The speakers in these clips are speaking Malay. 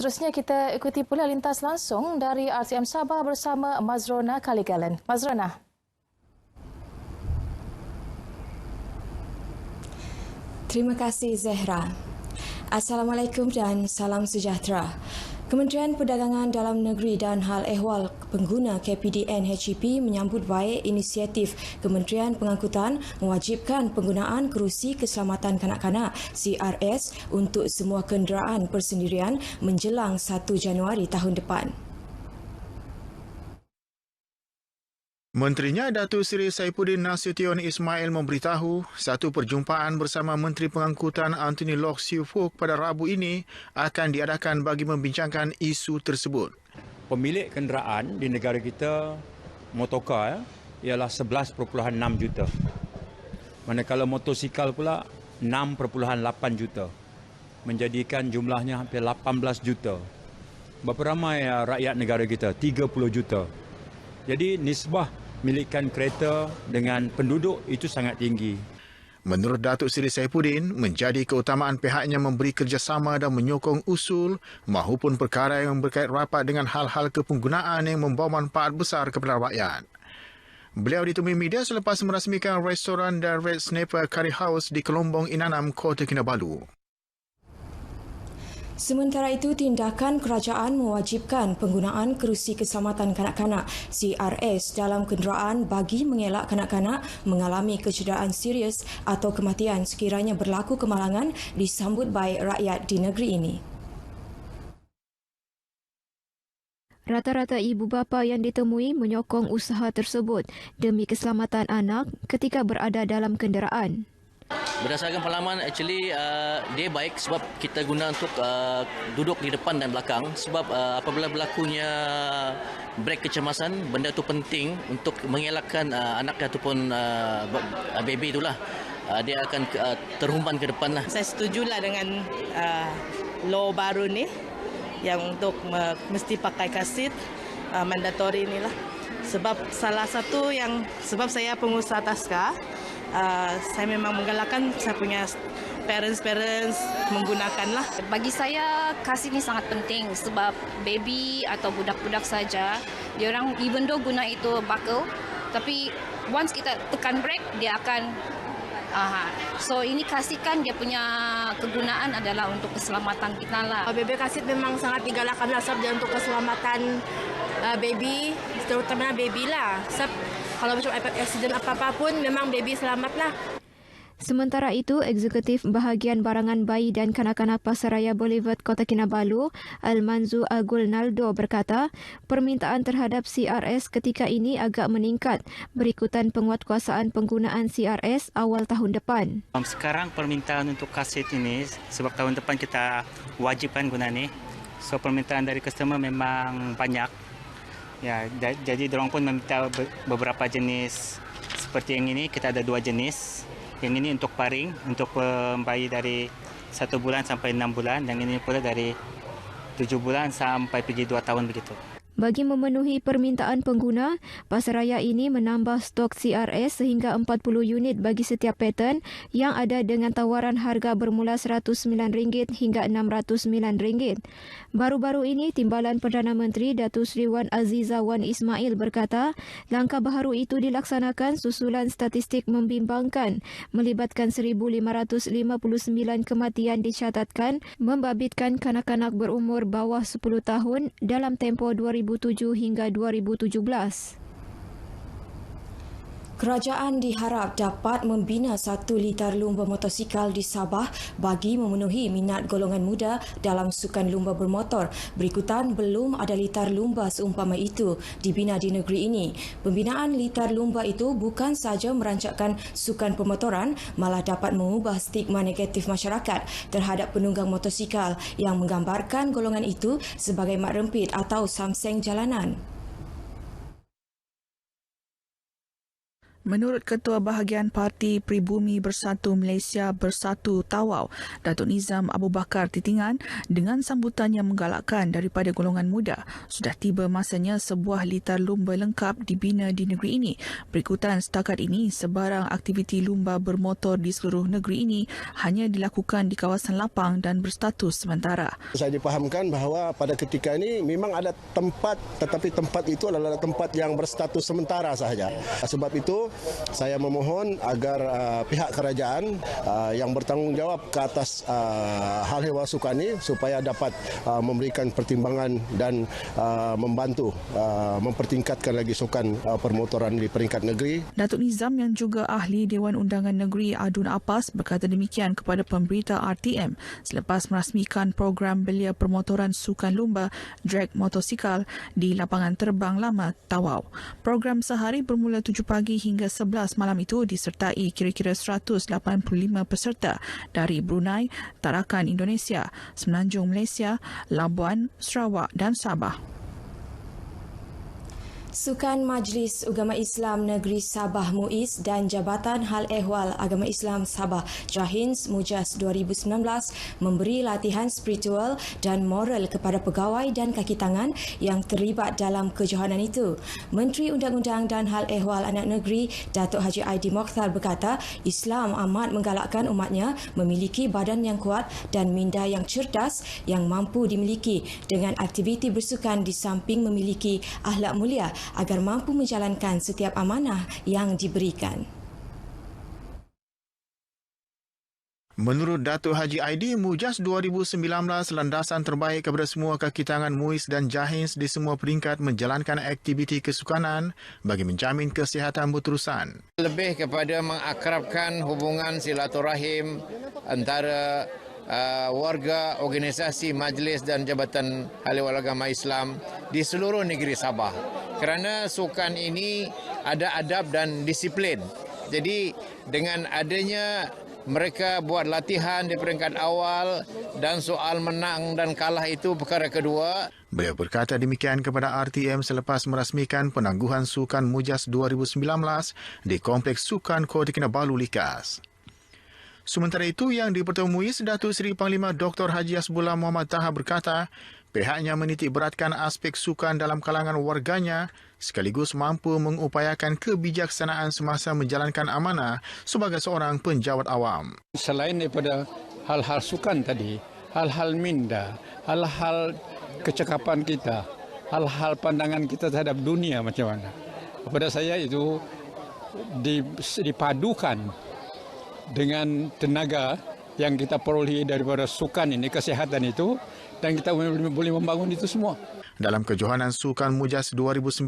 Seterusnya kita ikuti pula lintas langsung dari RTM Sabah bersama Mazrona Kaligalan. Mazrona. Terima kasih Zehra. Assalamualaikum dan salam sejahtera. Kementerian Perdagangan Dalam Negeri dan Hal Ehwal Pengguna KPDN HEP menyambut baik inisiatif Kementerian Pengangkutan mewajibkan penggunaan kerusi keselamatan kanak-kanak CRS untuk semua kenderaan persendirian menjelang 1 Januari tahun depan. Menterinya Datuk Seri Saifuddin Nasution Ismail memberitahu satu perjumpaan bersama Menteri Pengangkutan Anthony Loke Siu Fook pada Rabu ini akan diadakan bagi membincangkan isu tersebut. Pemilik kenderaan di negara kita, motorkar, ialah 11.6 juta. Manakala motosikal pula 6.8 juta. Menjadikan jumlahnya hampir 18 juta. Berapa ramai rakyat negara kita? 30 juta. Jadi nisbah milikan kereta dengan penduduk itu sangat tinggi. Menurut Datuk Seri Saifuddin, menjadi keutamaan pihaknya memberi kerjasama dan menyokong usul mahupun perkara yang berkait rapat dengan hal-hal kepenggunaan yang membawa manfaat besar kepada rakyat. Beliau ditemui media selepas merasmikan restoran dan Red Snapper Curry House di Kelombong Inanam, Kota Kinabalu. Sementara itu, tindakan kerajaan mewajibkan penggunaan kerusi keselamatan kanak-kanak CRS dalam kenderaan bagi mengelak kanak-kanak mengalami kecederaan serius atau kematian sekiranya berlaku kemalangan disambut baik rakyat di negeri ini. Rata-rata ibu bapa yang ditemui menyokong usaha tersebut demi keselamatan anak ketika berada dalam kenderaan. Berdasarkan pengalaman, actually dia baik sebab kita guna untuk duduk di depan dan belakang. Sebab apabila berlakunya brek kecemasan, benda itu penting untuk mengelakkan anak ataupun baby itulah. Dia akan terhumpan ke depan lah. Saya setujulah dengan law baru ni yang untuk mesti pakai kasit mandatory inilah. Sebab salah satu yang sebab saya pengusaha taska. Saya memang menggalakkan saya punya parents menggunakanlah. Bagi saya kasih ini sangat penting sebab baby atau budak-budak saja dia orang even though guna itu buckle tapi once kita tekan brake dia akan so ini kasihkan dia punya kegunaan adalah untuk keselamatan kita lah. Baby kasit memang sangat digalakkan lah sebab dia untuk keselamatan baby, terutama baby lah. Sebab kalau macam accident apa-apa pun memang baby selamatlah. Sementara itu, Eksekutif Bahagian Barangan Bayi dan Kanak-kanak Pasaraya Boulevard Kota Kinabalu, Almanzu Agul Naldo berkata, permintaan terhadap CRS ketika ini agak meningkat berikutan penguatkuasaan penggunaan CRS awal tahun depan. Sekarang permintaan untuk kaset ini sebab tahun depan kita wajibkan guna ni. So permintaan dari customer memang banyak. Ya, jadi dorang pun meminta beberapa jenis seperti yang ini. Kita ada 2 jenis. Yang ini untuk paring, untuk bayi dari 1 bulan sampai 6 bulan. Dan ini pula dari 7 bulan sampai pergi 2 tahun begitu. Bagi memenuhi permintaan pengguna, pasaraya ini menambah stok CRS sehingga 40 unit bagi setiap pattern yang ada dengan tawaran harga bermula RM109 hingga RM609. Baru-baru ini, Timbalan Perdana Menteri Datuk Seri Wan Aziza Wan Ismail berkata, langkah baharu itu dilaksanakan susulan statistik membimbangkan melibatkan 1,559 kematian dicatatkan membabitkan kanak-kanak berumur bawah 10 tahun dalam tempoh 2007 hingga 2017. Kerajaan diharap dapat membina 1 litar lumba motosikal di Sabah bagi memenuhi minat golongan muda dalam sukan lumba bermotor. Berikutan, belum ada litar lumba seumpama itu dibina di negeri ini. Pembinaan litar lumba itu bukan sahaja merancangkan sukan pemotoran, malah dapat mengubah stigma negatif masyarakat terhadap penunggang motosikal yang menggambarkan golongan itu sebagai mat rempit atau samseng jalanan. Menurut Ketua Bahagian Parti Pribumi Bersatu Malaysia Bersatu Tawau, Datuk Nizam Abu Bakar Titingan, dengan sambutan yang menggalakkan daripada golongan muda, sudah tiba masanya sebuah litar lumba lengkap dibina di negeri ini. Berikutan setakat ini, sebarang aktiviti lumba bermotor di seluruh negeri ini hanya dilakukan di kawasan lapang dan berstatus sementara. Saya dipahamkan bahawa pada ketika ini memang ada tempat, tetapi tempat itu adalah tempat yang berstatus sementara sahaja. Sebab itu, saya memohon agar pihak kerajaan yang bertanggungjawab ke atas hal hewan sukan ini supaya dapat memberikan pertimbangan dan membantu mempertingkatkan lagi sukan permotoran di peringkat negeri. Datuk Nizam yang juga ahli Dewan Undangan Negeri Adun Apas berkata demikian kepada pemberita RTM selepas merasmikan program belia permotoran sukan lumba drag motosikal di lapangan terbang lama Tawau. Program sehari bermula 7 pagi hingga 11 malam itu disertai kira-kira 185 peserta dari Brunei, Tarakan Indonesia, Semenanjung Malaysia, Labuan, Sarawak dan Sabah. Sukan Majlis Ugama Islam Negeri Sabah MUIS dan Jabatan Hal Ehwal Agama Islam Sabah Jahins Mujas 2019 memberi latihan spiritual dan moral kepada pegawai dan kaki tangan yang terlibat dalam kejohanan itu. Menteri Undang-Undang dan Hal Ehwal Anak Negeri Datuk Haji Aidil Mokhtar berkata Islam amat menggalakkan umatnya memiliki badan yang kuat dan minda yang cerdas yang mampu dimiliki dengan aktiviti bersukan di samping memiliki akhlak mulia agar mampu menjalankan setiap amanah yang diberikan. Menurut Datuk Haji Aidil, Mujas 2019 landasan terbaik kepada semua kaki tangan MUIS dan Jahins di semua peringkat menjalankan aktiviti kesukanan bagi menjamin kesihatan berterusan. Lebih kepada mengakrabkan hubungan silaturahim antara warga, organisasi, majlis dan Jabatan Hal Ehwal Agama Islam di seluruh negeri Sabah. Kerana sukan ini ada adab dan disiplin. Jadi dengan adanya mereka buat latihan di peringkat awal dan soal menang dan kalah itu perkara kedua. Beliau berkata demikian kepada RTM selepas merasmikan penangguhan Sukan Mujas 2019 di Kompleks Sukan Kota Kinabalu Likas. Sementara itu, yang di-Pertua MUIS, Datuk Seri Panglima Dr. Haji Hasbullah Muhammad Taha berkata, pihaknya menitik beratkan aspek sukan dalam kalangan warganya sekaligus mampu mengupayakan kebijaksanaan semasa menjalankan amanah sebagai seorang penjawat awam. Selain daripada hal-hal sukan tadi, hal-hal minda, hal-hal kecakapan kita, hal-hal pandangan kita terhadap dunia macam mana. Kepada saya itu dipadukan dengan tenaga yang kita peroleh daripada sukan ini, kesihatan itu, dan kita boleh membangun itu semua. Dalam kejohanan Sukan Mujas 2019,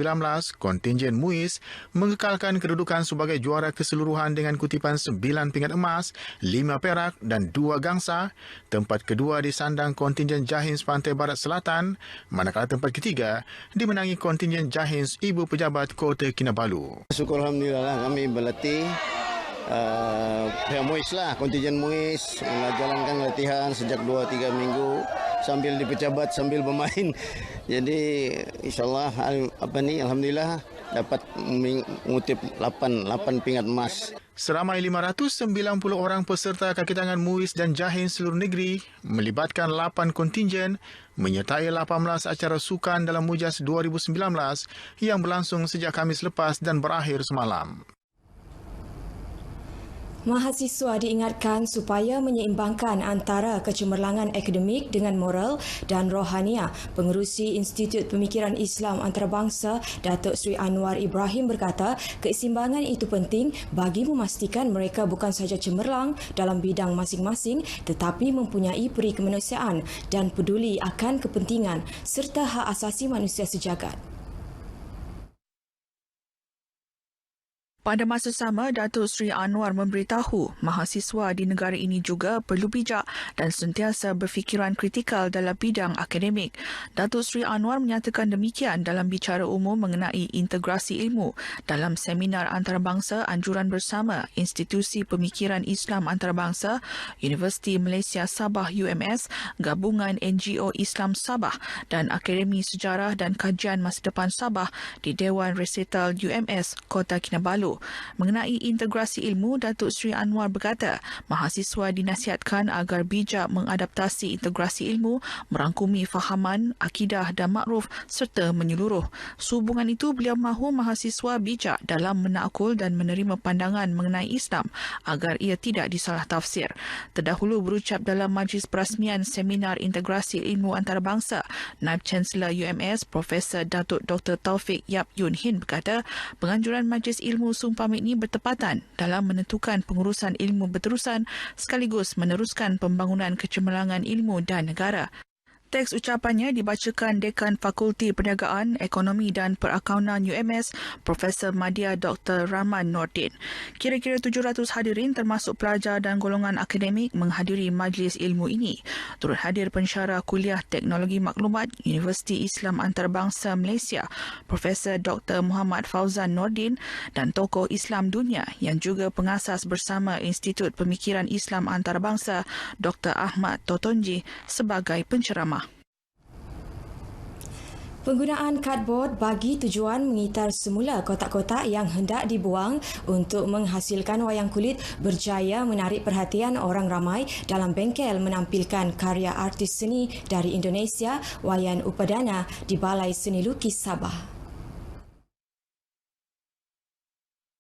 kontingen MUIS mengekalkan kedudukan sebagai juara keseluruhan dengan kutipan 9 pingat emas, 5 perak dan 2 gangsa. Tempat kedua disandang kontingen Jahins Pantai Barat Selatan, manakala tempat ketiga dimenangi kontingen Jahins Ibu Pejabat Kota Kinabalu. Syukur Alhamdulillah kami berlatih. Pihak MUIS lah, kontingen MUIS menjalankan latihan sejak 2-3 minggu sambil di pejabat sambil bermain. Jadi insyaAllah Alhamdulillah dapat mengutip 8 pingat emas. Seramai 590 orang peserta kaki tangan MUIS dan Jahins seluruh negeri melibatkan 8 kontingen menyertai 18 acara sukan dalam Mujas 2019 yang berlangsung sejak Khamis lepas dan berakhir semalam. Mahasiswa diingatkan supaya menyeimbangkan antara kecemerlangan akademik dengan moral dan rohania. Pengerusi Institut Pemikiran Islam Antarabangsa, Datuk Seri Anwar Ibrahim berkata, keseimbangan itu penting bagi memastikan mereka bukan sahaja cemerlang dalam bidang masing-masing tetapi mempunyai peri kemanusiaan dan peduli akan kepentingan serta hak asasi manusia sejagat. Pada masa sama, Datuk Seri Anwar memberitahu mahasiswa di negara ini juga perlu bijak dan sentiasa berfikiran kritikal dalam bidang akademik. Datuk Seri Anwar menyatakan demikian dalam bicara umum mengenai integrasi ilmu dalam seminar antarabangsa anjuran bersama Institusi Pemikiran Islam Antarabangsa, Universiti Malaysia Sabah UMS, Gabungan NGO Islam Sabah dan Akademi Sejarah dan Kajian Masa Depan Sabah di Dewan Resital UMS Kota Kinabalu. itu. Mengenai integrasi ilmu, Datuk Seri Anwar berkata, mahasiswa dinasihatkan agar bijak mengadaptasi integrasi ilmu, merangkumi fahaman, akidah dan makruf serta menyeluruh. Sehubungan itu, beliau mahu mahasiswa bijak dalam menakul dan menerima pandangan mengenai Islam agar ia tidak disalah tafsir. Terdahulu berucap dalam majlis perasmian seminar integrasi ilmu antarabangsa, Naib Chancellor UMS Profesor Datuk Dr. Taufik Yap Yun Hin berkata, penganjuran Majlis Ilmu Sumpah ini bertepatan dalam menentukan pengurusan ilmu berterusan sekaligus meneruskan pembangunan kecemerlangan ilmu dan negara. Teks ucapannya dibacakan Dekan Fakulti Perniagaan, Ekonomi dan Perakaunan UMS, Profesor Madya Dr. Rahman Nordin. Kira-kira 700 hadirin termasuk pelajar dan golongan akademik menghadiri majlis ilmu ini. Turut hadir pensyarah Kuliah Teknologi Maklumat Universiti Islam Antarabangsa Malaysia, Profesor Dr. Muhammad Fauzan Nordin dan tokoh Islam dunia yang juga pengasas bersama Institut Pemikiran Islam Antarabangsa, Dr. Ahmad Totonji sebagai penceramah. Penggunaan cardboard bagi tujuan mengitar semula kotak-kotak yang hendak dibuang untuk menghasilkan wayang kulit berjaya menarik perhatian orang ramai dalam bengkel menampilkan karya artis seni dari Indonesia, Wayan Upadana di Balai Seni Lukis Sabah.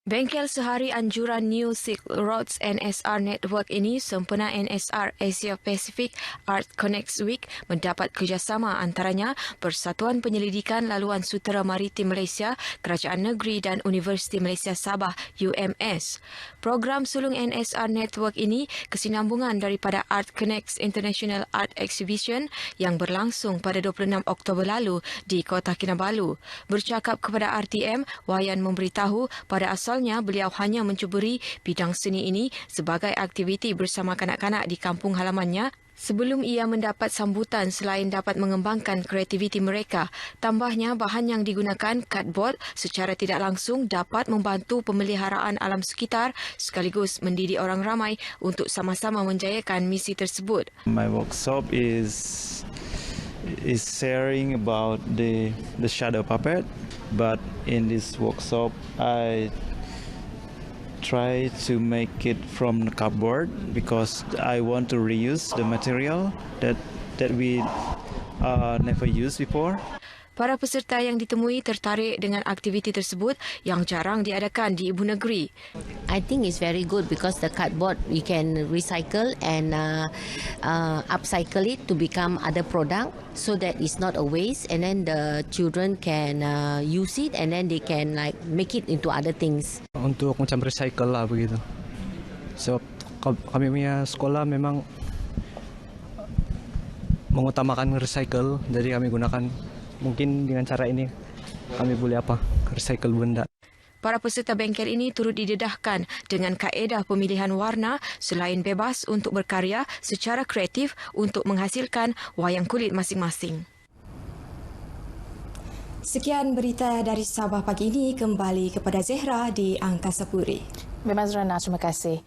Bengkel sehari anjuran New Silk Roads NSR Network ini sempena NSR Asia Pacific Art Connects Week mendapat kerjasama antaranya Persatuan Penyelidikan Laluan Sutera Maritim Malaysia, Kerajaan Negeri dan Universiti Malaysia Sabah UMS. Program sulung NSR Network ini kesinambungan daripada Art Connects International Art Exhibition yang berlangsung pada 26 Oktober lalu di Kota Kinabalu. Bercakap kepada RTM, Wayan memberitahu pada asalnya beliau hanya mencuburi bidang seni ini sebagai aktiviti bersama kanak-kanak di kampung halamannya sebelum ia mendapat sambutan selain dapat mengembangkan kreativiti mereka. Tambahnya, bahan yang digunakan, cardboard, secara tidak langsung dapat membantu pemeliharaan alam sekitar sekaligus mendidik orang ramai untuk sama-sama menjayakan misi tersebut. My workshop is sharing about the shadow puppet, but in this workshop I try to make it from cardboard because I want to reuse the material that we never used before. Para peserta yang ditemui tertarik dengan aktiviti tersebut yang jarang diadakan di ibu negeri. I think it's very good because the cardboard we can recycle and upcycle it to become other product so that it's not a waste, and then the children can use it and then they can like make it into other things. Untuk macam recycle lah begitu. So kami punya sekolah memang mengutamakan recycle, jadi kami gunakan mungkin dengan cara ini kami boleh recycle benda. Para peserta bengkel ini turut didedahkan dengan kaedah pemilihan warna selain bebas untuk berkarya secara kreatif untuk menghasilkan wayang kulit masing-masing. Sekian berita dari Sabah pagi ini, kembali kepada Zehra di Angkasa Puri. Mazrana, terima kasih.